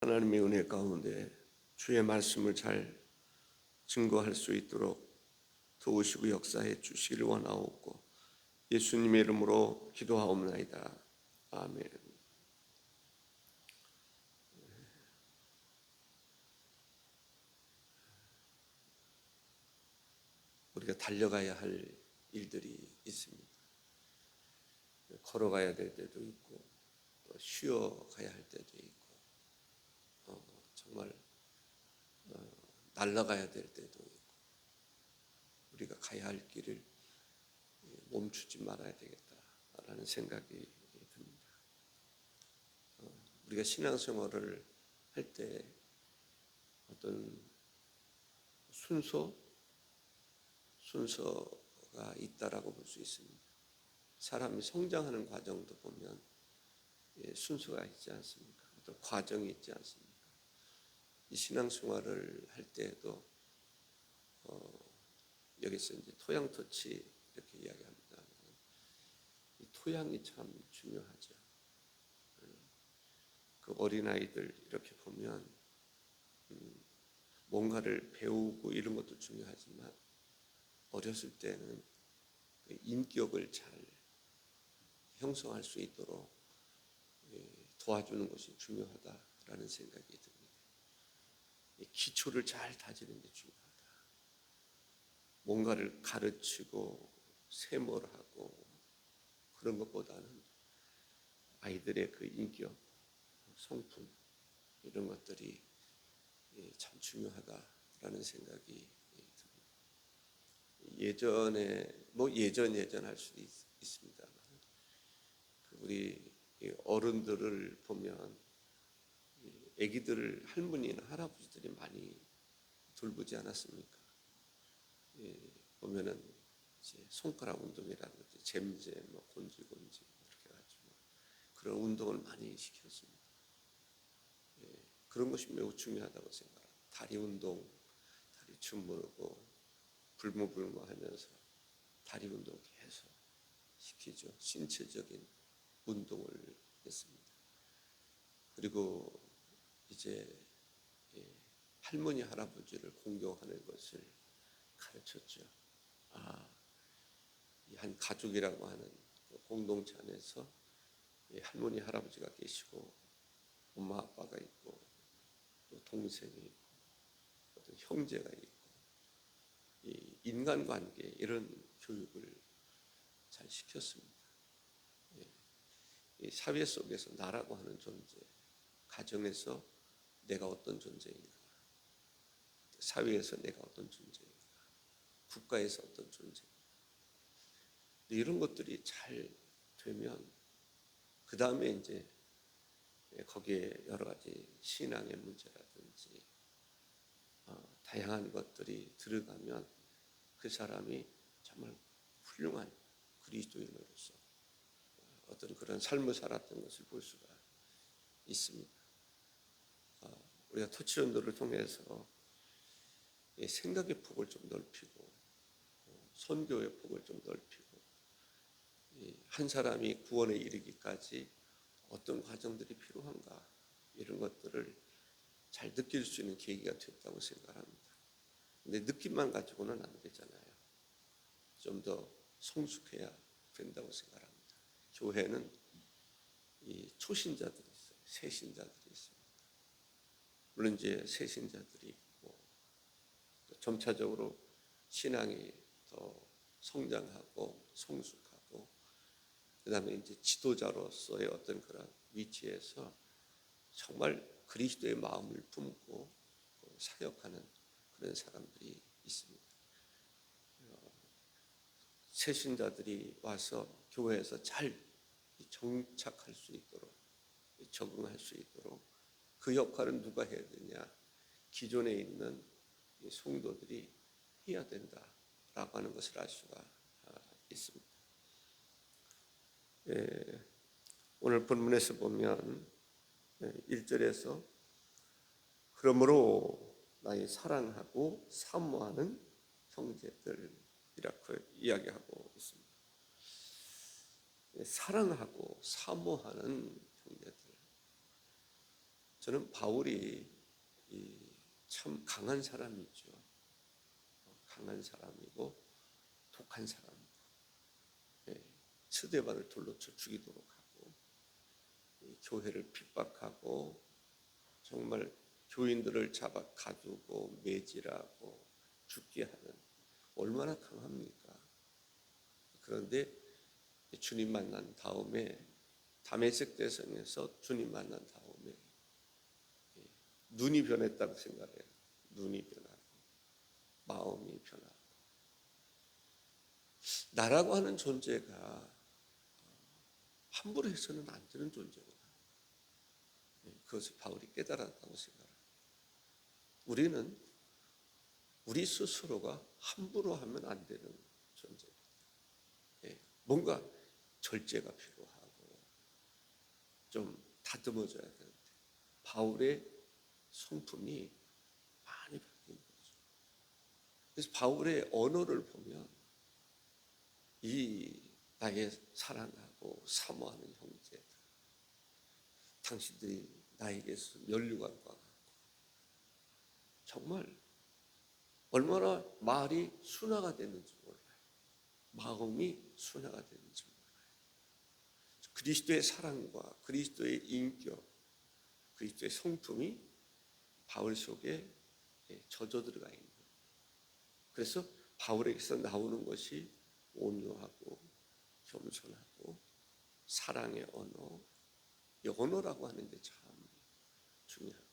하나님의 은혜 가운데 주의 말씀을 잘 증거할 수 있도록 도우시고 역사해 주시기를 원하옵고 예수님의 이름으로 기도하옵나이다. 아멘. 우리가 달려가야 할 일들이 있습니다. 걸어가야 될 때도 있고 또 쉬어가야 할 때도 있고 정말 날아가야 될 때도 있고 우리가 가야 할 길을 멈추지 말아야 되겠다라는 생각이 듭니다. 우리가 신앙생활을 할 때 어떤 순서가 있다라고 볼 수 있습니다. 사람이 성장하는 과정도 보면 순서가 있지 않습니까? 어떤 과정이 있지 않습니까? 이 신앙생활을 할 때에도 여기서 이제 토양터치 이렇게 이야기합니다. 이 토양이 참 중요하죠. 그 어린아이들 이렇게 보면 뭔가를 배우고 이런 것도 중요하지만 어렸을 때는 인격을 잘 형성할 수 있도록 도와주는 것이 중요하다라는 생각이 듭니다. 기초를 잘 다지는 게 중요하다. 뭔가를 가르치고 세몰하고 그런 것보다는 아이들의 그 인격, 성품 이런 것들이 참 중요하다라는 생각이 듭니다. 예전에 예전 할 수도 있습니다만 우리 어른들을 보면 아기들을 할머니나 할아버지들이 많이 돌보지 않았습니까? 보면은 이제 손가락 운동이라든지 잼잼, 곤질곤질 이렇게 가지고 그런 운동을 많이 시켰습니다. 그런 것이 매우 중요하다고 생각합니다. 다리 운동, 다리 주무르고 불무불무하면서 다리 운동 계속 시키죠. 신체적인 운동을 했습니다. 그리고 이제 할머니 할아버지를 공경하는 것을 가르쳤죠. 한 가족이라고 하는 공동체 안에서 할머니 할아버지가 계시고 엄마 아빠가 있고 또 동생이 있고 어떤 형제가 있고 이 인간관계 이런 교육을 잘 시켰습니다. 이 사회 속에서 나라고 하는 존재, 가정에서 내가 어떤 존재인가, 사회에서 내가 어떤 존재인가, 국가에서 어떤 존재인가 이런 것들이 잘 되면 그 다음에 이제 거기에 여러 가지 신앙의 문제라든지 다양한 것들이 들어가면 그 사람이 정말 훌륭한 그리스도인으로서 어떤 그런 삶을 살았던 것을 볼 수가 있습니다. 우리가 토치전도를 통해서 생각의 폭을 좀 넓히고 선교의 폭을 좀 넓히고 한 사람이 구원에 이르기까지 어떤 과정들이 필요한가 이런 것들을 잘 느낄 수 있는 계기가 됐다고 생각합니다. 근데 느낌만 가지고는 안 되잖아요. 좀 더 성숙해야 된다고 생각합니다. 교회는 이 초신자들이 있어요. 새신자들이 있습니다. 물론 이제 새신자들이 있고 점차적으로 신앙이 더 성장하고 성숙하고 그다음에 이제 지도자로서의 어떤 그런 위치에서 정말 그리스도의 마음을 품고 사역하는 그런 사람들이 있습니다. 새신자들이 와서 교회에서 잘 정착할 수 있도록 적응할 수 있도록 그 역할은 누가 해야 되냐? 기존에 있는 성도들이 해야 된다라고 하는 것을 알 수가 있습니다. 오늘 본문에서 보면 1절에서 그러므로 나의 사랑하고 사모하는 형제들이라고 이야기하고 있습니다. 사랑하고 사모하는 형제들. 저는 바울이 참 강한 사람이죠. 강한 사람이고 독한 사람이고, 스데반을 돌로 쳐 죽이도록 하고, 교회를 핍박하고, 정말 교인들을 잡아 가두고 매질하고 죽게 하는, 얼마나 강합니까? 그런데 주님 만난 다음에, 다메섹 대성에서 주님 만난 다음에 눈이 변했다고 생각해요. 눈이 변하고 마음이 변하고, 나라고 하는 존재가 함부로 해서는 안 되는 존재구나. 그것을 바울이 깨달았다고 생각합니다. 우리는 우리 스스로가 함부로 하면 안 되는 존재입니다. 뭔가 절제가 필요하고 좀 다듬어져야 되는데, 바울의 성품이 많이 바뀐 거죠. 그래서 바울의 언어를 보면, 이 나의 사랑하고 사모하는 형제들, 당신들이 나에게서 면류관과 같고, 정말 얼마나 말이 순화가 되는지 몰라요. 마음이 순화가 되는지 몰라요. 그리스도의 사랑과 그리스도의 인격, 그리스도의 성품이 바울 속에 젖어 들어가 있는 거예요. 그래서 바울에게서 나오는 것이 온유하고 겸손하고 사랑의 언어, 이 언어라고 하는 게 참 중요합니다.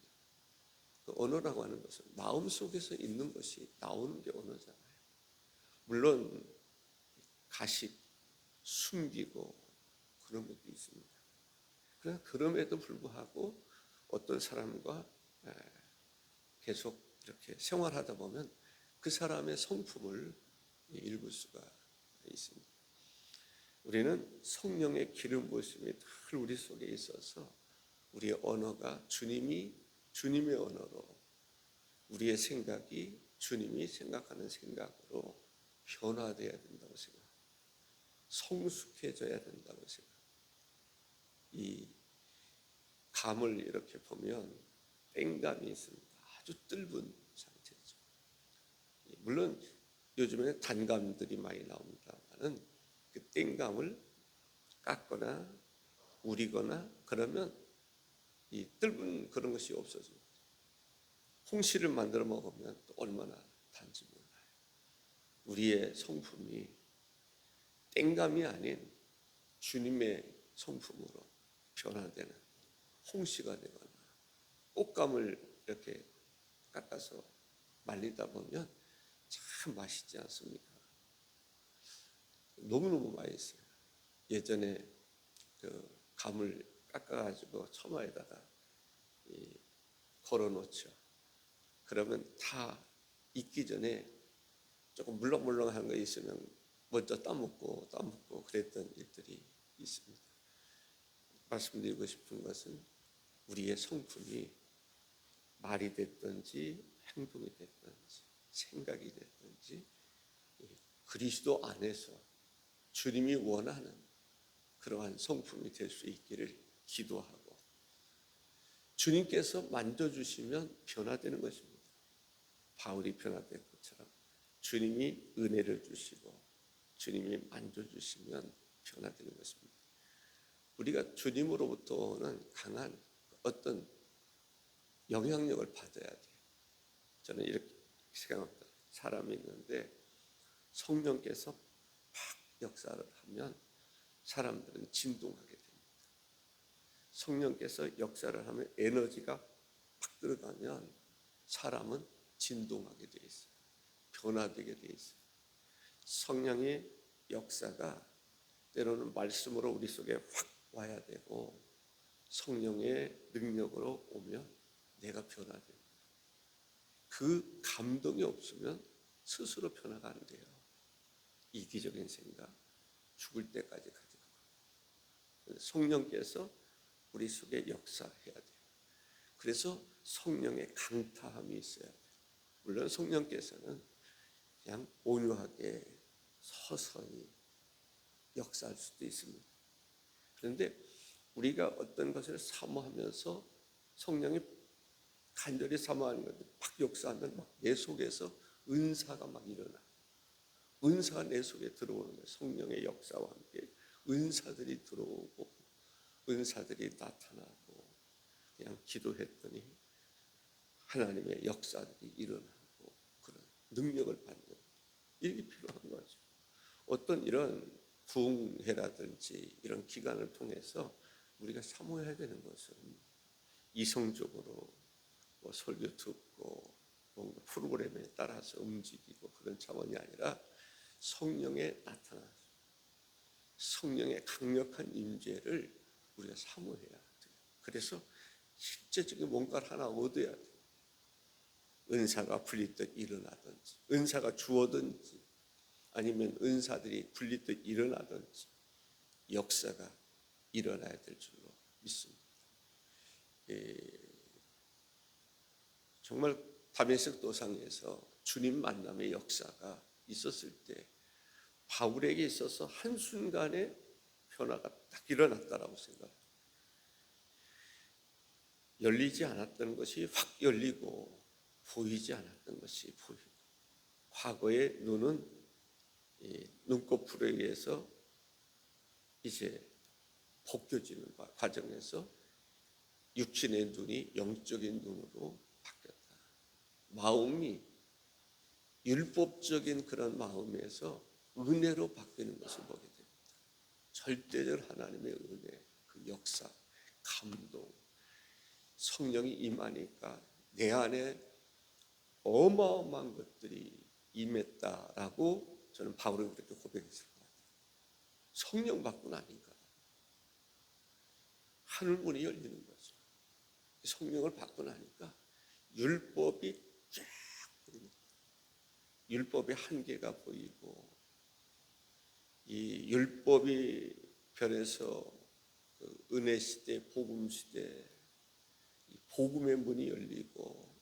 그 언어라고 하는 것은 마음속에서 있는 것이 나오는 게 언어잖아요. 물론 가식, 숨기고 그런 것도 있습니다. 그러나 그럼에도 불구하고 어떤 사람과 계속 이렇게 생활하다 보면 그 사람의 성품을 읽을 수가 있습니다. 우리는 성령의 기름 부으심이 늘 우리 속에 있어서 우리의 언어가 주님의 언어로, 우리의 생각이 주님이 생각하는 생각으로 변화되어야 된다고 생각합니다. 성숙해져야 된다고 생각합니다. 이 감을 이렇게 보면 땡감이 있습니다. 아주 뜰분 상태죠. 물론 요즘에는 단감들이 많이 나옵니다만은 그 땡감을 깎거나 우리거나 그러면 이 뜰분 그런 것이 없어집니다. 홍시를 만들어 먹으면 또 얼마나 단지 몰라요. 우리의 성품이 땡감이 아닌 주님의 성품으로 변화되는 홍시가 되거나, 꽃감을 이렇게 깎아서 말리다 보면 참 맛있지 않습니까? 너무너무 맛있어요. 예전에 그 감을 깎아가지고 처마에다가 걸어놓죠. 그러면 다 익기 전에 조금 물렁물렁한 거 있으면 먼저 따먹고 그랬던 일들이 있습니다. 말씀드리고 싶은 것은 우리의 성품이 말이 됐든지 행동이 됐든지 생각이 됐든지 그리스도 안에서 주님이 원하는 그러한 성품이 될 수 있기를 기도하고, 주님께서 만져주시면 변화되는 것입니다. 바울이 변화된 것처럼 주님이 은혜를 주시고 주님이 만져주시면 변화되는 것입니다. 우리가 주님으로부터는 강한 어떤 영향력을 받아야 돼요. 저는 이렇게 생각합니다. 사람이 있는데 성령께서 막 역사를 하면 사람들은 진동하게 됩니다. 성령께서 역사를 하면 에너지가 팍 들어가면 사람은 진동하게 돼 있어요. 변화되게 돼 있어요. 성령의 역사가 때로는 말씀으로 우리 속에 확 와야 되고, 성령의 능력으로 오면 내가 변화됩니다. 그 감동이 없으면 스스로 변화가 안 돼요. 이기적인 생각, 죽을 때까지 가지고 가요. 성령께서 우리 속에 역사해야 돼요. 그래서 성령의 강타함이 있어야 돼요. 물론 성령께서는 그냥 온유하게 서서히 역사할 수도 있습니다. 그런데 우리가 어떤 것을 사모하면서 성령이 간절히 사모하는 건데 막 역사하면 막 내 속에서 은사가 막 일어나. 은사가 내 속에 들어오는 거예요. 성령의 역사와 함께 은사들이 들어오고 은사들이 나타나고 그냥 기도했더니 하나님의 역사들이 일어나고 그런 능력을 받는 일이 필요한 거죠. 어떤 이런 부흥회라든지 이런 기간을 통해서 우리가 사모해야 되는 것은 이성적으로 뭐 설교 듣고 뭔가 프로그램에 따라서 움직이고 그런 차원이 아니라 성령의 나타나서 성령의 강력한 임재를 우리가 사모해야 돼요. 그래서 실제적인 뭔가를 하나 얻어야 돼요. 은사가 풀리듯 일어나든지 은사가 주어든지 아니면 은사들이 풀리듯 일어나든지 역사가 일어나야 될 줄로 믿습니다. 정말 다메섹 도상에서 주님 만남의 역사가 있었을 때 바울에게 있어서 한순간에 변화가 딱 일어났다라고 생각합니다. 열리지 않았던 것이 확 열리고 보이지 않았던 것이 보이고 과거의 눈은 눈꺼풀에 의해서 이제 벗겨지는 과정에서 육신의 눈이 영적인 눈으로 바뀌었다. 마음이 율법적인 그런 마음에서 은혜로 바뀌는 것을 보게 됩니다. 절대적 하나님의 은혜, 그 역사, 감동, 성령이 임하니까 내 안에 어마어마한 것들이 임했다라고 저는 바울은 그렇게 고백했을 것 같아요. 성령 받고 나니까 하늘문이 열리는 거죠. 성령을 받고 나니까 율법이 쫙 보입니다. 율법의 한계가 보이고 이 율법이 변해서 그 은혜 시대, 복음 시대, 복음의 문이 열리고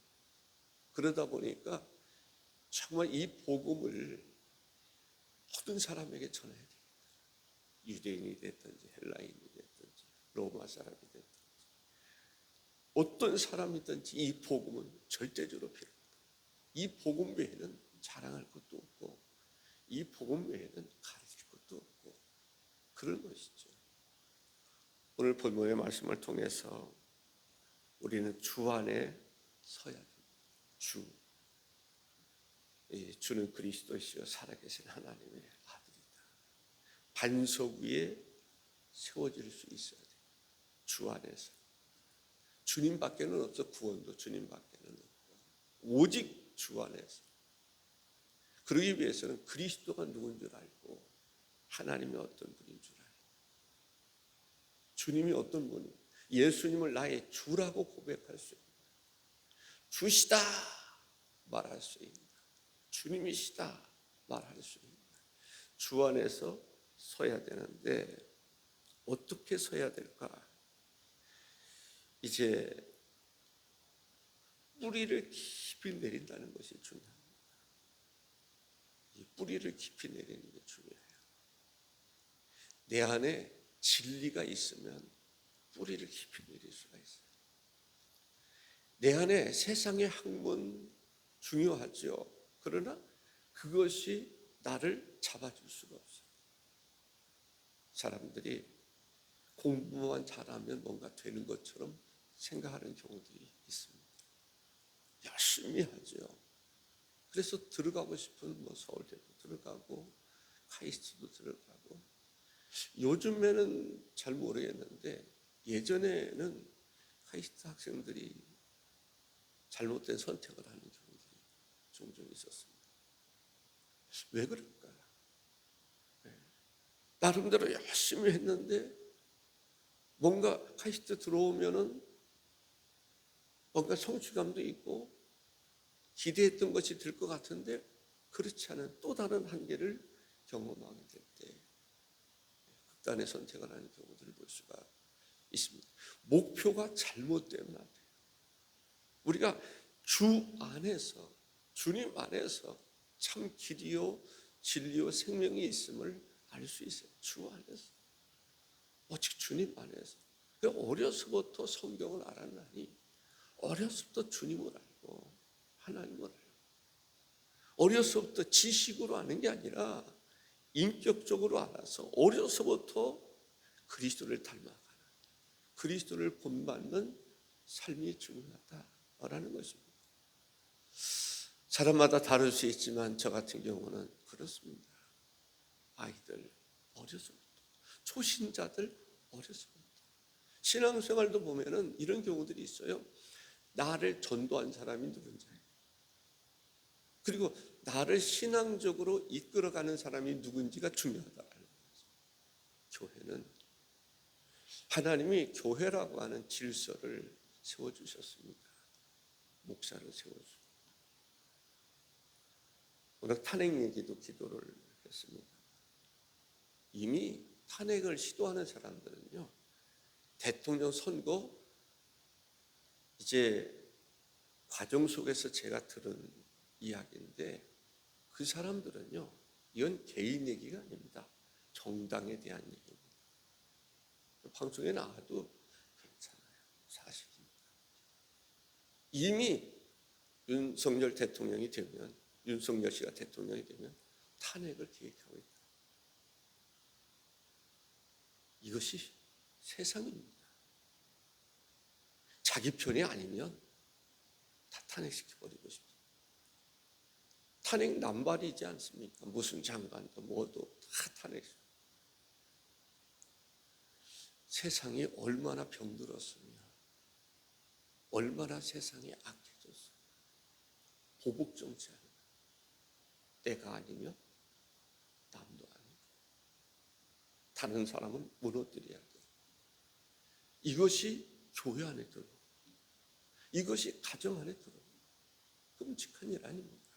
그러다 보니까 정말 이 복음을 모든 사람에게 전해야 됩니다. 유대인이 됐든지 헬라인이 됐든지 로마 사람이 됐든지 어떤 사람이든지 이 복음은 절대적으로 필요합니다. 이 복음 외에는 자랑할 것도 없고 이 복음 외에는 가르칠 것도 없고 그런 것이죠. 오늘 본문의 말씀을 통해서 우리는 주 안에 서야 됩니다. 주는 그리스도시요 살아계신 하나님의 아들이다. 반석 위에 세워질 수 있어야 돼요. 주 안에서. 주님밖에는 없어. 구원도 주님밖에는 없고 오직 주 안에서. 그러기 위해서는 그리스도가 누군 줄 알고 하나님이 어떤 분인 줄 알고 주님이 어떤 분이 예수님을 나의 주라고 고백할 수 있는 주시다 말할 수 있는 주님이시다 말할 수 있는 주 안에서 서야 되는데 어떻게 서야 될까? 이제 뿌리를 깊이 내린다는 것이 중요합니다. 이 뿌리를 깊이 내리는 게 중요해요. 내 안에 진리가 있으면 뿌리를 깊이 내릴 수가 있어요. 내 안에 세상의 학문 중요하죠. 그러나 그것이 나를 잡아줄 수가 없어요. 사람들이 공부만 잘하면 뭔가 되는 것처럼 생각하는 경우들이 있습니다. 열심히 하죠. 그래서 들어가고 싶은 뭐 서울대도 들어가고 카이스트도 들어가고 요즘에는 잘 모르겠는데 예전에는 카이스트 학생들이 잘못된 선택을 하는 경우들이 종종 있었습니다. 왜 그럴까요? 나름대로 열심히 했는데 뭔가 카이스트 들어오면은 뭔가 성취감도 있고 기대했던 것이 될 것 같은데 그렇지 않은 또 다른 한계를 경험하게 될 때 극단의 선택을 하는 경우들을 볼 수가 있습니다. 목표가 잘못되면 안 돼요. 우리가 주 안에서 주님 안에서 참 길이요 진리요 생명이 있음을 알 수 있어요. 주 안에서 오직 주님 안에서 어려서부터 성경을 알았나니 어려서부터 주님을 알고 하나님을 알고 어려서부터 지식으로 아는 게 아니라 인격적으로 알아서 어려서부터 그리스도를 닮아가는 그리스도를 본받는 삶이 중요하다라는 것입니다. 사람마다 다를 수 있지만 저 같은 경우는 그렇습니다. 아이들 어려서부터 초신자들 어려서부터 신앙생활도 보면은 이런 경우들이 있어요. 나를 전도한 사람이 누군지 그리고 나를 신앙적으로 이끌어가는 사람이 누군지가 중요하다는 거죠. 교회는 하나님이 교회라고 하는 질서를 세워주셨습니다. 목사를 세워주고 오늘 탄핵 얘기도 기도를 했습니다. 이미 탄핵을 시도하는 사람들은요, 대통령 선거 이제 과정 속에서 제가 들은 이야기인데 그 사람들은요, 이건 개인 얘기가 아닙니다. 정당에 대한 얘기입니다. 방송에 나와도 그렇잖아요. 사실입니다. 이미 윤석열 대통령이 되면 윤석열 씨가 대통령이 되면 탄핵을 계획하고 있다. 이것이 세상입니다. 자기 편이 아니면 다 탄핵시켜버리고 싶습니다. 탄핵 남발이지 않습니까? 무슨 장관도 뭐도 다 탄핵시켜. 세상이 얼마나 병들었으며 얼마나 세상이 악해졌어요. 보복 정치하는 때가 아니면 남도 아니고 다른 사람은 무너뜨려야 돼요. 이것이 교회 안에 들어오고 이것이 가정 안에 들어오고 끔찍한 일 아닙니까?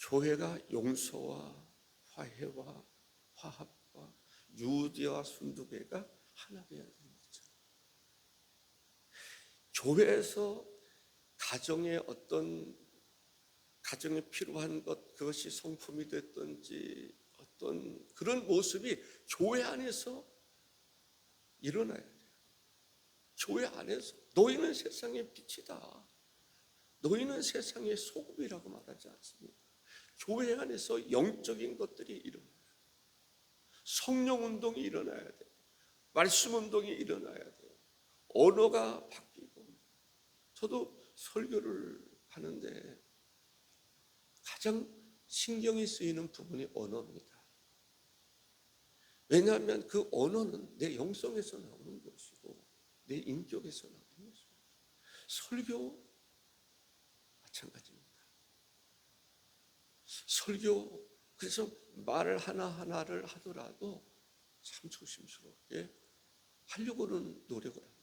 교회가 용서와 화해와 화합과 유대와 순두개가 하나 되어야 되는 거죠. 교회에서 가정에 필요한 것 그것이 성품이 됐든지 어떤 그런 모습이 교회 안에서 일어나야 돼요. 교회 안에서 너희는 세상의 빛이다. 너희는 세상의 소금이라고 말하지 않습니까? 교회 안에서 영적인 것들이 일어나요. 성령 운동이 일어나야 돼요. 말씀 운동이 일어나야 돼요. 언어가 바뀌고 저도 설교를 하는데 가장 신경이 쓰이는 부분이 언어입니다. 왜냐하면 그 언어는 내 영성에서 나오는 것이고 내 인격에서 나오는 것입니다. 설교 마찬가지입니다. 설교 그래서 말을 하나하나를 하더라도 참 조심스럽게 하려고는 노력을 합니다.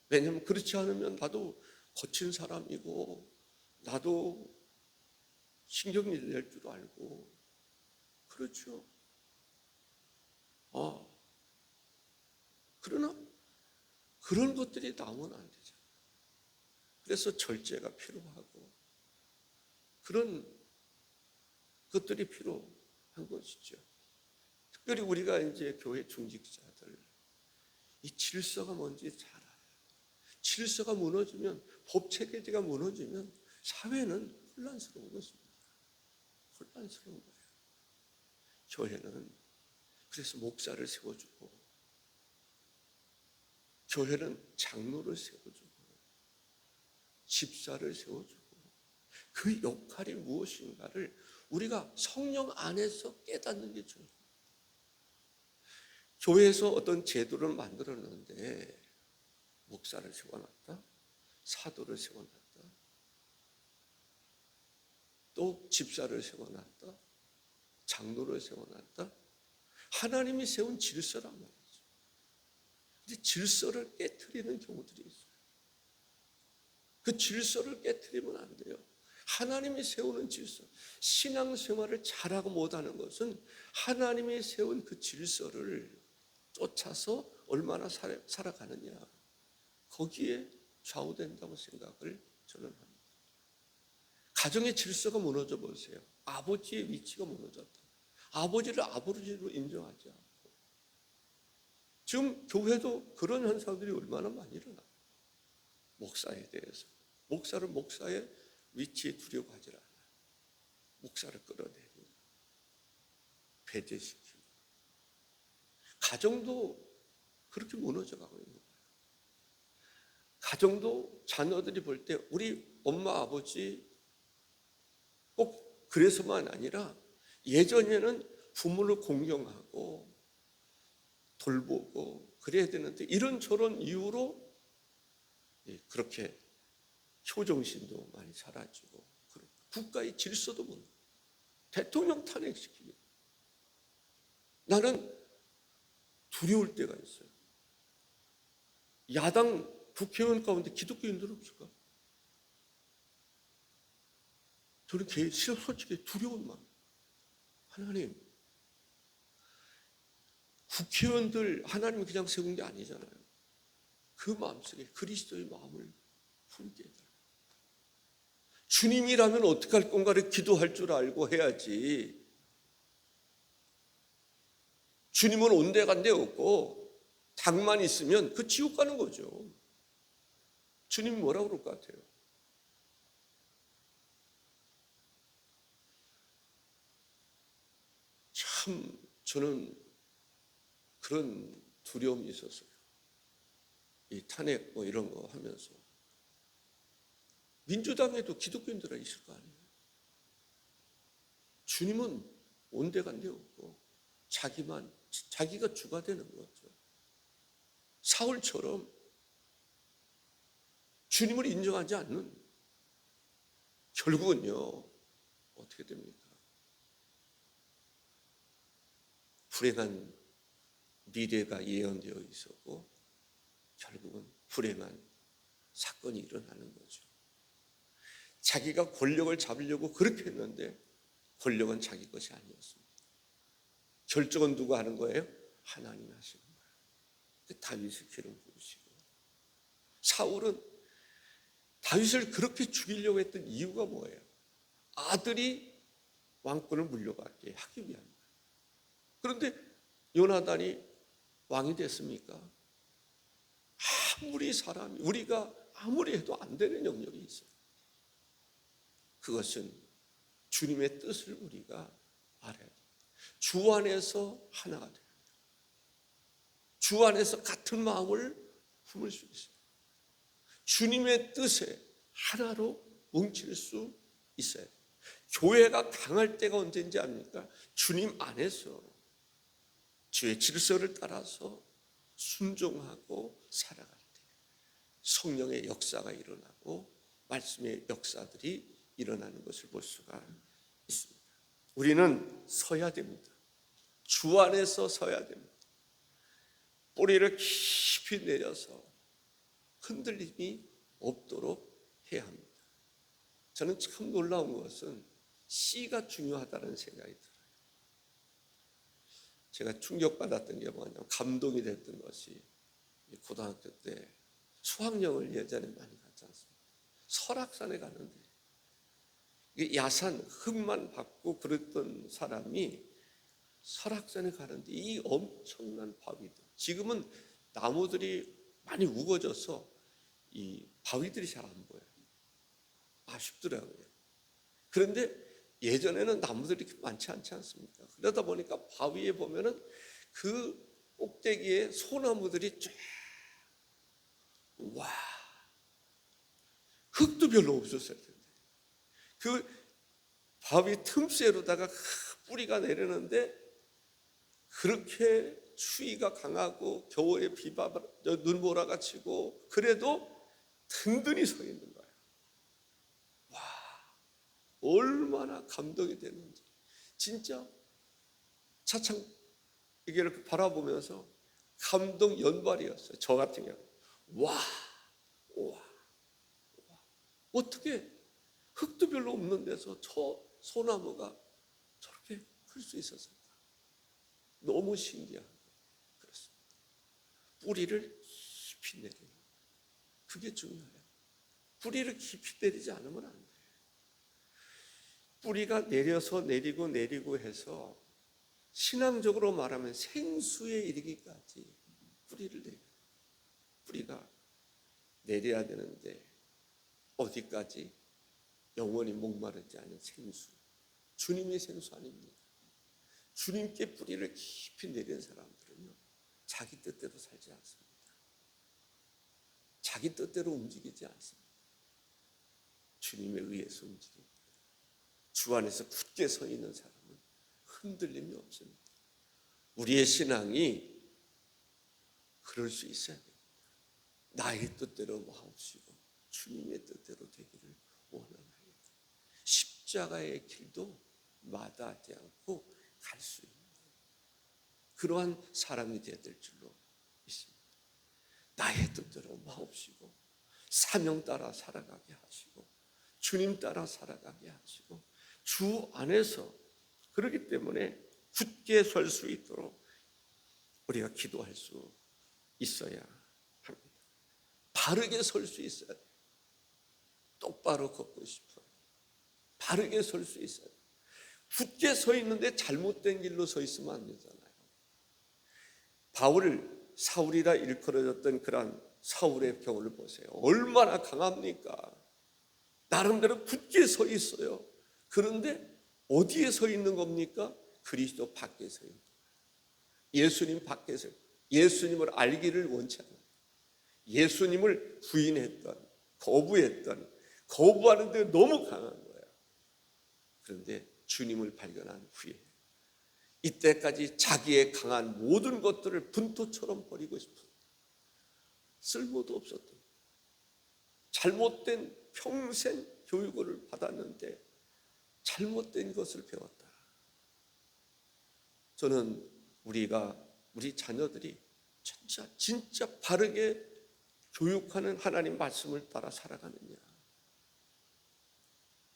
왜냐하면 그렇지 않으면 나도 거친 사람이고 나도 신경이 낼 줄 알고 그렇죠. 그러나 그런 것들이 나오면 안 되잖아요. 그래서 절제가 필요하고 그런 것들이 필요한 것이죠. 특별히 우리가 이제 교회 중직자들 이 질서가 뭔지 잘 알아요. 질서가 무너지면 법 체계가 무너지면 사회는 혼란스러운 것입니다. 혼란스러운 거예요. 교회는 그래서 목사를 세워주고 교회는 장로를 세워주고 집사를 세워주고 그 역할이 무엇인가를 우리가 성령 안에서 깨닫는 게 중요해요. 교회에서 어떤 제도를 만들었는데 목사를 세워놨다, 사도를 세워놨다, 또 집사를 세워놨다, 장로를 세워놨다. 하나님이 세운 질서란 말이죠. 근데 질서를 깨트리는 경우들이 있어요. 그 질서를 깨트리면 안 돼요. 하나님이 세우는 질서, 신앙생활을 잘하고 못하는 것은 하나님이 세운 그 질서를 쫓아서 얼마나 살아가느냐 거기에 좌우된다고 생각을 저는 합니다. 가정의 질서가 무너져 보세요. 아버지의 위치가 무너졌다. 아버지를 아버지로 인정하지 않고 지금 교회도 그런 현상들이 얼마나 많이 일어나. 목사에 대해서. 목사를 목사의 위치에 두려고 하질 않아요. 목사를 끌어내리고 배제시키고. 가정도 그렇게 무너져 가고 있는 거예요. 가정도 자녀들이 볼 때 우리 엄마 아버지 꼭 그래서만 아니라 예전에는 부모를 공경하고 돌보고 그래야 되는데 이런저런 이유로 그렇게 효정신도 많이 사라지고 국가의 질서도 무너져. 대통령 탄핵시키고. 나는 두려울 때가 있어요. 야당 국회의원 가운데 기독교인들 없을까? 저는 솔직히 두려운 마음. 하나님, 국회의원들 하나님이 그냥 세운 게 아니잖아요. 그 마음속에 그리스도의 마음을 품게 해달라고. 주님이라면 어떻게 할 건가를 기도할 줄 알고 해야지. 주님은 온데간데 없고 당만 있으면 그 지옥 가는 거죠. 주님이 뭐라고 그럴 것 같아요? 참 저는 그런 두려움이 있었어요. 이 탄핵 뭐 이런 거 하면서 민주당에도 기독교인들이 있을 거 아니에요. 주님은 온데간데 없고 자기가 주가 되는 거죠. 사울처럼 주님을 인정하지 않는 결국은요 어떻게 됩니까? 불행한 미래가 예언되어 있었고 결국은 불행한 사건이 일어나는 거죠. 자기가 권력을 잡으려고 그렇게 했는데 권력은 자기 것이 아니었습니다. 결정은 누가 하는 거예요? 하나님이 하시는 거예요. 다윗을 기름 부으시고. 사울은 다윗을 그렇게 죽이려고 했던 이유가 뭐예요? 아들이 왕권을 물려받게 하기 위한 거예요. 그런데 요나단이 왕이 됐습니까? 우리가 아무리 해도 안 되는 영역이 있어요. 그것은 주님의 뜻을 우리가 알아야 돼요. 주 안에서 하나가 돼요. 주 안에서 같은 마음을 품을 수 있어요. 주님의 뜻에 하나로 뭉칠 수 있어요. 교회가 강할 때가 언제인지 압니까? 주님 안에서 주의 질서를 따라서 순종하고 살아갈 때 성령의 역사가 일어나고 말씀의 역사들이 일어나는 것을 볼 수가 있습니다. 우리는 서야 됩니다. 주 안에서 서야 됩니다. 뿌리를 깊이 내려서 흔들림이 없도록 해야 합니다. 저는 참 놀라운 것은 씨가 중요하다는 생각이 들어요. 제가 충격받았던 게 뭐냐면 감동이 됐던 것이 고등학교 때 수학여행을 예전에 많이 갔지 않습니까? 설악산에 가는데 야산 흙만 밟고 그랬던 사람이 설악산에 가는데 이 엄청난 바위들, 지금은 나무들이 많이 우거져서 이 바위들이 잘 안 보여요. 아쉽더라고요. 그런데 예전에는 나무들이 이렇게 많지 않지 않습니까? 그러다 보니까 바위에 보면은 그 꼭대기에 소나무들이 쫙, 와, 흙도 별로 없었을 텐데 그 바위 틈새로다가 뿌리가 내리는데 그렇게 추위가 강하고 겨울에 눈보라가 치고 그래도 든든히 서 있는 거예요. 와, 얼마나 감동이 되는지. 진짜 차창 이렇게 바라보면서 감동 연발이었어요. 저 같은 경우. 와. 어떻게 흙도 별로 없는 데서 저 소나무가 저렇게 클 수 있었을까? 너무 신기하고 그렇습니다. 뿌리를 깊이 내리는, 그게 중요해요. 뿌리를 깊이 내리지 않으면 안 돼요. 뿌리가 내려서 내리고 해서 신앙적으로 말하면 생수에 이르기까지 뿌리가 내려야 되는데 어디까지? 영원히 목마르지 않은 생수, 주님의 생수 아닙니까? 주님께 뿌리를 깊이 내린 사람들은요, 자기 뜻대로 살지 않습니다. 자기 뜻대로 움직이지 않습니다. 주님에 의해서 움직입니다. 주 안에서 굳게 서 있는 사람은 흔들림이 없습니다. 우리의 신앙이 그럴 수 있어야 됩니다. 나의 뜻대로 마옵시고 주님의 뜻대로 되기를 원하나이다. 십자가의 길도 마다하지 않고 갈 수 있는 그러한 사람이 되어야 될 줄로 믿습니다. 나의 뜻대로 마옵시고 사명 따라 살아가게 하시고 주님 따라 살아가게 하시고 주 안에서, 그렇기 때문에 굳게 설 수 있도록 우리가 기도할 수 있어야 합니다. 바르게 설 수 있어야 돼요. 똑바로 걷고 싶어요. 바르게 설 수 있어요. 굳게 서 있는데 잘못된 길로 서 있으면 안 되잖아요. 사울이라 일컬어졌던 그런 사울의 경우를 보세요. 얼마나 강합니까? 나름대로 굳게 서 있어요. 그런데 어디에 서 있는 겁니까? 그리스도 밖에 서 있는 거예요. 예수님 밖에서, 예수님을 알기를 원치 않아요. 예수님을 부인했던, 거부하는데 너무 강한 거예요. 그런데 주님을 발견한 후에 이때까지 자기의 강한 모든 것들을 분토처럼 버리고 싶은, 쓸모도 없었던, 잘못된 평생 교육을 받았는데 잘못된 것을 배웠다. 저는 우리 자녀들이 진짜 바르게 교육하는 하나님 말씀을 따라 살아가느냐,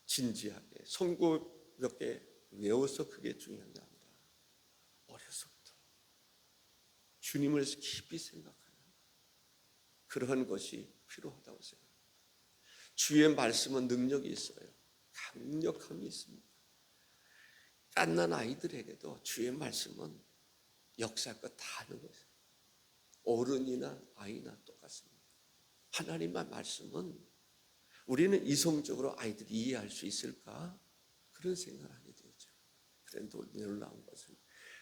진지하게 성구 몇 개 외워서 그게 중요한 게 아니라 어려서부터 주님을 깊이 생각하는 그러한 것이 필요하다고 생각합니다. 주의 말씀은 능력이 있어요. 강력함이 있습니다. 갓난 아이들에게도 주의 말씀은 역사할 것 다 아는 것이에요. 어른이나 아이나 똑같습니다. 하나님의 말씀은 우리는 이성적으로 아이들이 이해할 수 있을까? 그런 생각을 하게 되죠. 그런데 놀라운 것은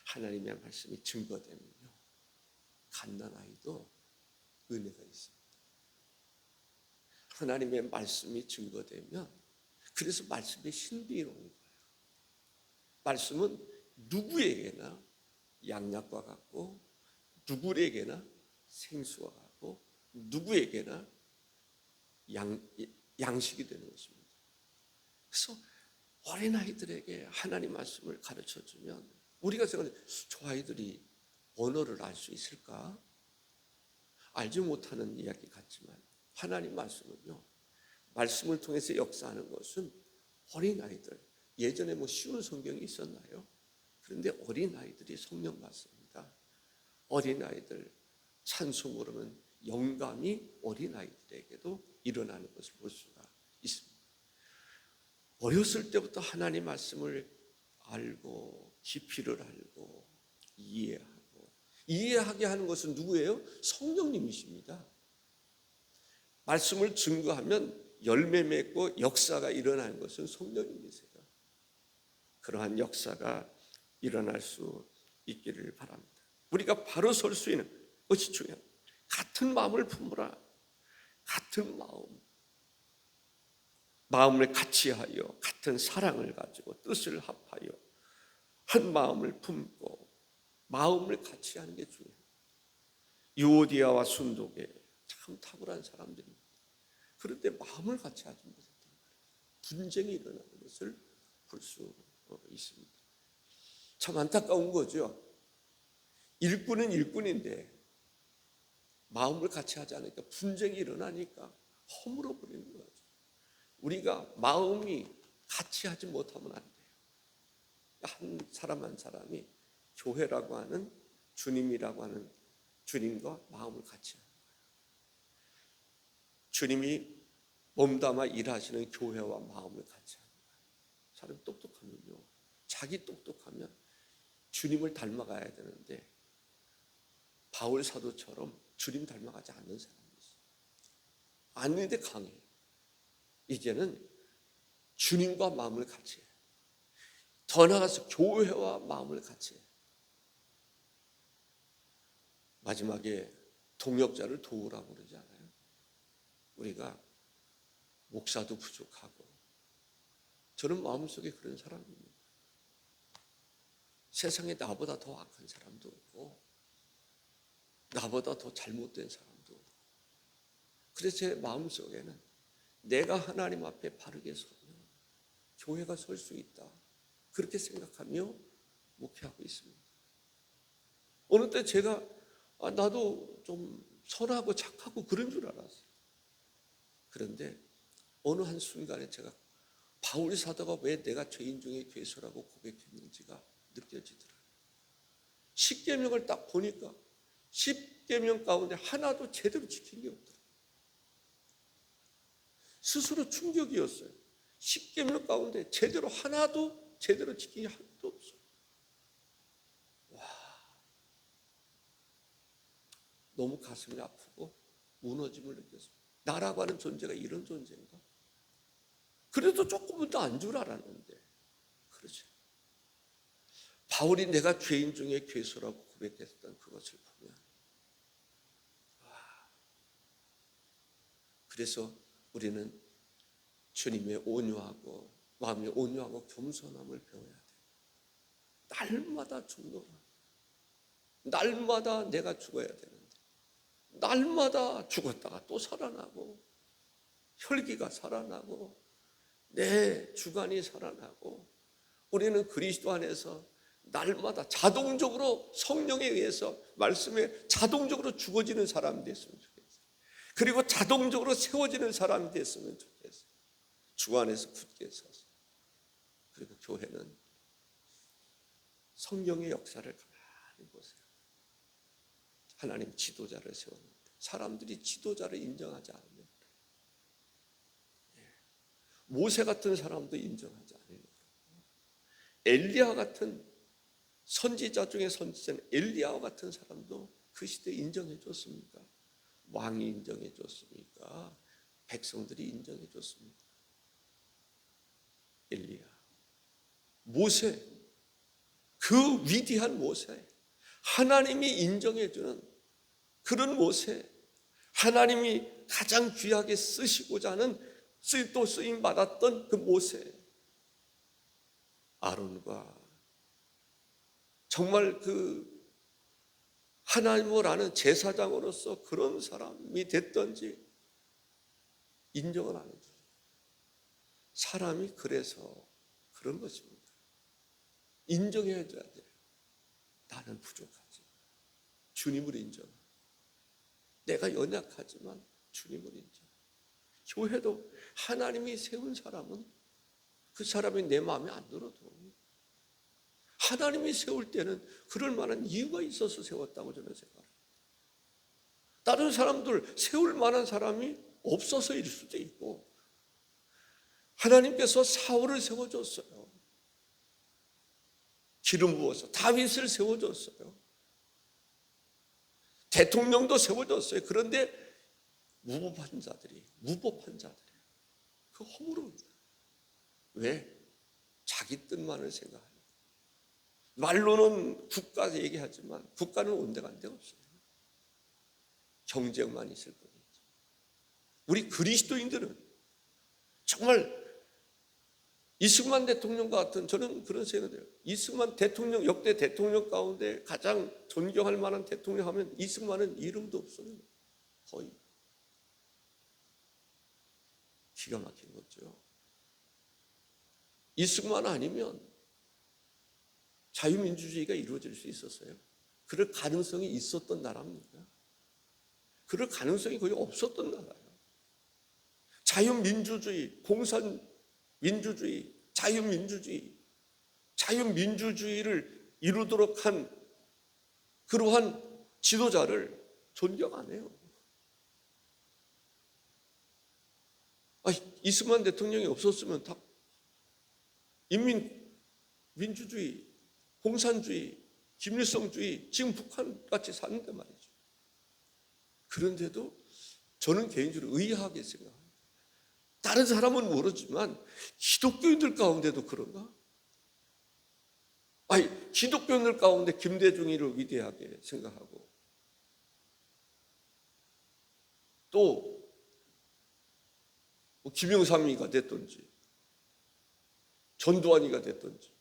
하나님의 말씀이 증거되면요, 갓난 아이도 은혜가 있습니다. 하나님의 말씀이 증거되면, 그래서 말씀이 신비로운 거예요. 말씀은 누구에게나 양약과 같고 누구에게나 생수와 같고 누구에게나 양식이 되는 것입니다. 그래서 어린아이들에게 하나님 말씀을 가르쳐주면 우리가 생각해, 저 아이들이 언어를 알 수 있을까? 알지 못하는 이야기 같지만 하나님 말씀은요, 말씀을 통해서 역사하는 것은 어린아이들, 예전에 쉬운 성경이 있었나요? 그런데 어린아이들이 성령 받습니다. 어린아이들 찬송 부르는 영감이 어린아이들에게도 일어나는 것을 볼 수가 있습니다. 어렸을 때부터 하나님 말씀을 알고 깊이를 알고 이해하게 하는 것은 누구예요? 성령님이십니다. 말씀을 증거하면 열매 맺고 역사가 일어나는 것은 성령님이세요. 그러한 역사가 일어날 수 있기를 바랍니다. 우리가 바로 설 수 있는 것이 중요합니다. 같은 마음을 품으라. 같은 마음을 같이 하여 같은 사랑을 가지고 뜻을 합하여 한 마음을 품고 마음을 같이 하는 게 중요해요. 유오디아와 순독에 참 탁월한 사람들입니다. 그런데 마음을 같이 하지 못했던 거예요. 분쟁이 일어나는 것을 볼 수 있습니다. 참 안타까운 거죠. 일꾼은 일꾼인데 마음을 같이 하지 않으니까 분쟁이 일어나니까 허물어 버리는 거죠. 우리가 마음이 같이 하지 못하면 안 돼요. 한 사람 한 사람이 교회라고 하는 주님이라고 하는 주님과 마음을 같이 하는 거예요. 주님이 몸담아 일하시는 교회와 마음을 같이 하는 거예요. 사람이 똑똑하면요, 자기 똑똑하면 주님을 닮아가야 되는데 바울 사도처럼 주님 닮아가지 않는 사람이 있어요. 아닌데 강해요. 이제는 주님과 마음을 같이 해요. 더 나아가서 교회와 마음을 같이 해요. 마지막에 동역자를 도우라고 그러지 않아요? 우리가 목사도 부족하고, 저는 마음속에 그런 사람입니다. 세상에 나보다 더 악한 사람도 없고 나보다 더 잘못된 사람도 없고, 그래서 제 마음속에는 내가 하나님 앞에 바르게 서면 교회가 설 수 있다, 그렇게 생각하며 목회하고 있습니다. 어느 때 제가 나도 좀 선하고 착하고 그런 줄 알았어요. 그런데 어느 한순간에 제가 바울 사도가 왜 내가 죄인 중에 괴수라고 고백했는지가 느껴지더라고요. 10계명을 딱 보니까 10계명 가운데 하나도 제대로 지킨 게 없더라고요. 스스로 충격이었어요. 10계명 가운데 하나도 제대로 지킨 게 하나도 없어요. 와, 너무 가슴이 아프고 무너짐을 느꼈습니다. 나라고 하는 존재가 이런 존재인가? 그래도 조금은 더 안 줄 알았는데, 그렇죠. 바울이 내가 죄인 중에 괴수라고 고백했던 그것을 보면, 그래서 우리는 주님의 온유하고 마음이 온유하고 겸손함을 배워야 돼요. 날마다 죽노라. 날마다 내가 죽어야 되는데, 날마다 죽었다가 또 살아나고, 혈기가 살아나고, 내 주관이 살아나고, 우리는 그리스도 안에서 날마다 자동적으로 성령에 의해서 말씀에 자동적으로 죽어지는 사람이 됐으면 좋겠어요. 그리고 자동적으로 세워지는 사람이 됐으면 좋겠어요. 주 안에서 굳게 서서. 그리고 교회는 성령의 역사를 가만히 보세요. 하나님 지도자를 세웠는데 사람들이 지도자를 인정하지 않으면, 모세 같은 사람도 인정하지 않으면, 엘리야 같은 선지자 중에 선지자는 엘리야와 같은 사람도 그 시대에 인정해 줬습니까? 왕이 인정해 줬습니까? 백성들이 인정해 줬습니까? 엘리야, 모세, 그 위대한 모세, 하나님이 인정해 주는 그런 모세, 하나님이 가장 귀하게 쓰시고자 하는 또 쓰임 받았던 그 모세, 아론과 정말 그 하나님을 아는 제사장으로서 그런 사람이 됐던지 인정을 안 해줘요. 사람이 그래서 그런 것입니다. 인정해 줘야 돼요. 나는 부족하지. 주님을 인정하고, 내가 연약하지만 주님을 인정. 교회도 하나님이 세운 사람은 그 사람이 내 마음에 안 들어도 하나님이 세울 때는 그럴 만한 이유가 있어서 세웠다고 저는 생각합니다. 다른 사람들 세울 만한 사람이 없어서일 수도 있고, 하나님께서 사울을 세워줬어요. 기름 부어서 다윗을 세워줬어요. 대통령도 세워줬어요. 그런데 무법한 자들이 그 허물입니다. 왜? 자기 뜻만을 생각하는. 말로는 국가 얘기하지만 국가는 온데간데 없어요. 경쟁만 있을 뿐이죠. 우리 그리스도인들은 정말 이승만 대통령과 같은, 저는 그런 생각이 들어요. 이승만 대통령, 역대 대통령 가운데 가장 존경할 만한 대통령 하면 이승만은 이름도 없어요. 거의. 기가 막힌 거죠. 이승만 아니면 자유민주주의가 이루어질 수 있었어요? 그럴 가능성이 있었던 나라입니까? 그럴 가능성이 거의 없었던 나라예요. 자유민주주의, 공산민주주의, 자유민주주의를 이루도록 한 그러한 지도자를 존경 안 해요. 이승만 대통령이 없었으면 다 민주주의, 공산주의, 김일성주의, 지금 북한같이 사는데 말이죠. 그런데도 저는 개인적으로 의아하게 생각합니다. 다른 사람은 모르지만 기독교인들 가운데도 그런가? 아니, 기독교인들 가운데 김대중이를 위대하게 생각하고 또 뭐 김영삼이가 됐든지 전두환이가 됐든지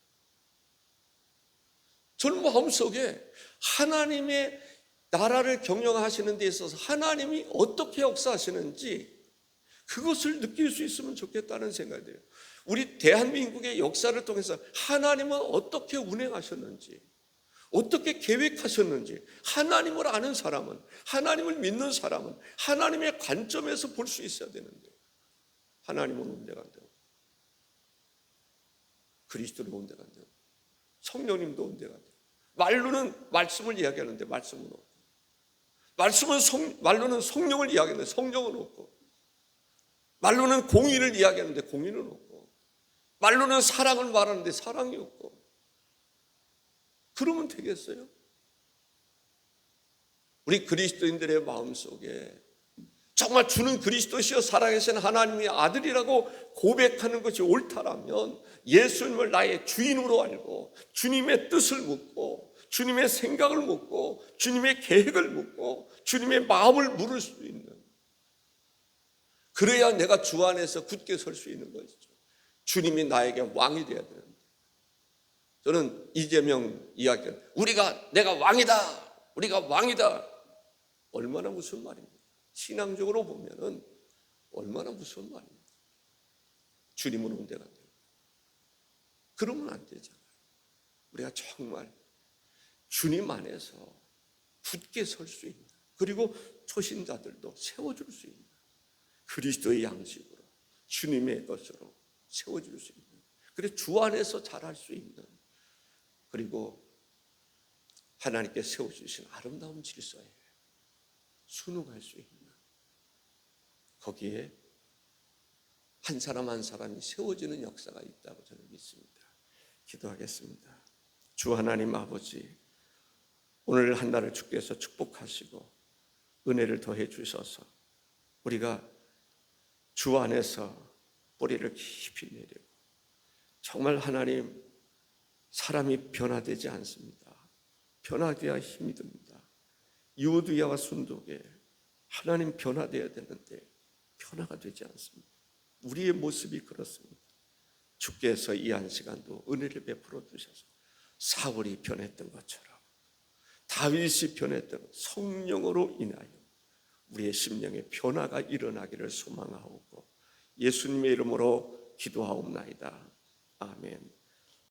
저는 마음속에 하나님의 나라를 경영하시는 데 있어서 하나님이 어떻게 역사하시는지 그것을 느낄 수 있으면 좋겠다는 생각이 들어요. 우리 대한민국의 역사를 통해서 하나님은 어떻게 운행하셨는지, 어떻게 계획하셨는지, 하나님을 아는 사람은, 하나님을 믿는 사람은 하나님의 관점에서 볼 수 있어야 되는데 하나님은 온데가 안 되고 그리스도는 온데가 안 되고 성령님도 온데가 안 되고 말로는 말씀을 이야기하는데 말씀은 없고 말로는 성령을 이야기하는데 성령은 없고 말로는 공의를 이야기하는데 공의는 없고 말로는 사랑을 말하는데 사랑이 없고 그러면 되겠어요? 우리 그리스도인들의 마음속에 정말 주는 그리스도시여 살아계신 하나님의 아들이라고 고백하는 것이 옳다라면 예수님을 나의 주인으로 알고 주님의 뜻을 묻고 주님의 생각을 묻고 주님의 계획을 묻고 주님의 마음을 물을 수 있는, 그래야 내가 주 안에서 굳게 설 수 있는 것이죠. 주님이 나에게 왕이 되어야 되는데 저는 이재명 이야기는 내가 왕이다, 우리가 왕이다, 얼마나 무슨 말입니까? 신앙적으로 보면은 얼마나 무서운 말입니까? 주님은 온데가 안 돼요. 그러면 안 되잖아요. 우리가 정말 주님 안에서 굳게 설 수 있는, 그리고 초신자들도 세워줄 수 있는 그리스도의 양식으로 주님의 것으로 세워줄 수 있는, 그래서 주 안에서 자랄 수 있는, 그리고 하나님께 세워주신 아름다운 질서에 순응할 수 있는, 거기에 한 사람 한 사람이 세워지는 역사가 있다고 저는 믿습니다. 기도하겠습니다. 주 하나님 아버지, 오늘 한 날을 주께서 축복하시고 은혜를 더해 주셔서 우리가 주 안에서 뿌리를 깊이 내리고 정말 하나님, 사람이 변화되지 않습니다. 변화되어야 힘이 듭니다. 유오두야와 순독에 하나님 변화되어야 되는데 변화가 되지 않습니다. 우리의 모습이 그렇습니다. 주께서 이 한 시간도 은혜를 베풀어 주셔서 사울이 변했던 것처럼 다윗이 변했던 성령으로 인하여 우리의 심령에 변화가 일어나기를 소망하옵고 예수님의 이름으로 기도하옵나이다. 아멘.